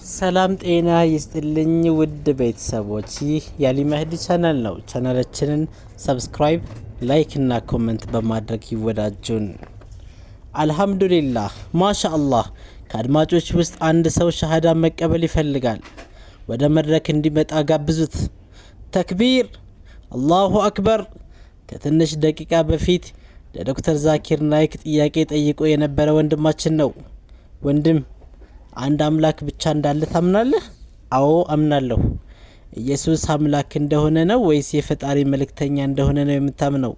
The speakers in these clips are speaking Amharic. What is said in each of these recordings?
ሰላም ጤና ይስጥልኝ ውድ ቤተሰቦች፣ ይህ የአሊ መህዲ ቻናል ነው። ቻናላችንን ሰብስክራይብ፣ ላይክ እና ኮሜንት በማድረግ ይወዳጁን። አልহামዱሊላህ ማሻአላህ። ከአድማጮች ውስጥ አንድ ሰው ሸሃዳ መቀበል ይፈልጋል። ወደ መድረክ እንዲመጣ ጋብዙት። ተክቢር፣ አላሁ አክበር። ከትንሽ ደቂቃ በፊት ለዶክተር ዛኪር ናይክ ጥያቄ ጠይቆ የነበረ ወንድማችን ነው። ወንድም፣ አንድ አምላክ ብቻ እንዳለ ታምናለህ? አዎ አምናለሁ። ኢየሱስ አምላክ እንደሆነ ነው ወይስ የፈጣሪ መልእክተኛ እንደሆነ ነው የምታምነው?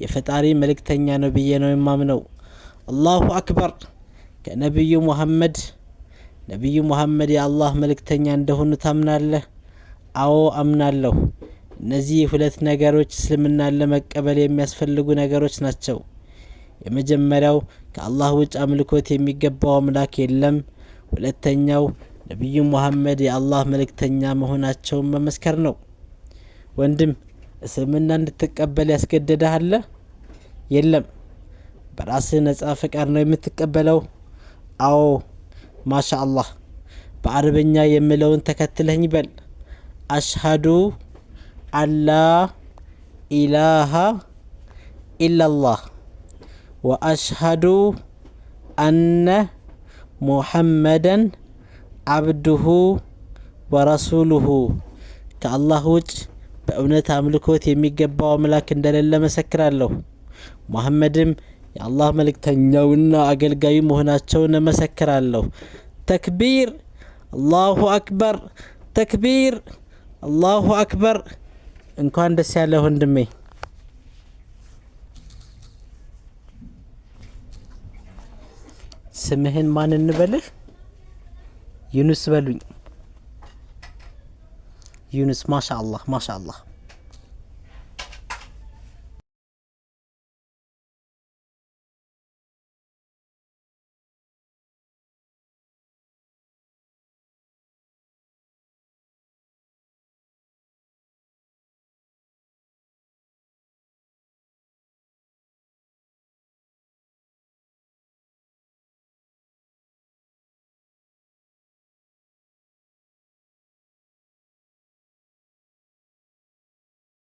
የፈጣሪ መልእክተኛ ነው ብዬ ነው የማምነው። አላሁ አክበር። ከነብዩ ሙሐመድ የአላህ መልእክተኛ እንደሆኑ ታምናለህ? አዎ አምናለሁ። እነዚህ ሁለት ነገሮች እስልምናን ለመቀበል የሚያስፈልጉ ነገሮች ናቸው። የመጀመሪያው ከአላህ ውጭ አምልኮት የሚገባው አምላክ የለም። ሁለተኛው ነብዩ ሙሐመድ የአላህ መልእክተኛ መሆናቸውን መመስከር ነው። ወንድም፣ እስልምና እንድትቀበል ያስገደደህ አለ? የለም። በራስህ ነጻ ፈቃድ ነው የምትቀበለው? አዎ። ማሻአላህ። በአረበኛ የምለውን ተከትለኝ በል። አሽሃዱ አላ ኢላሃ ኢላላህ ወአሽሃዱ አነ ሙሐመደን አብዱሁ ወረሱሉሁ። ከአላህ ውጭ በእውነት አምልኮት የሚገባው አምላክ እንደሌለ መሰክራለሁ። ሙሐመድም የአላህ መልእክተኛውና አገልጋዩ መሆናቸውን መሰክራለሁ። ተክቢር፣ አላሁ አክበር። ተክቢር፣ አላሁ አክበር። እንኳን ደስ ያለ ወንድሜ። ስምህን ማን እንበልህ? ዩኑስ በሉኝ። ዩኑስ። ማሻአላህ ማሻአላህ።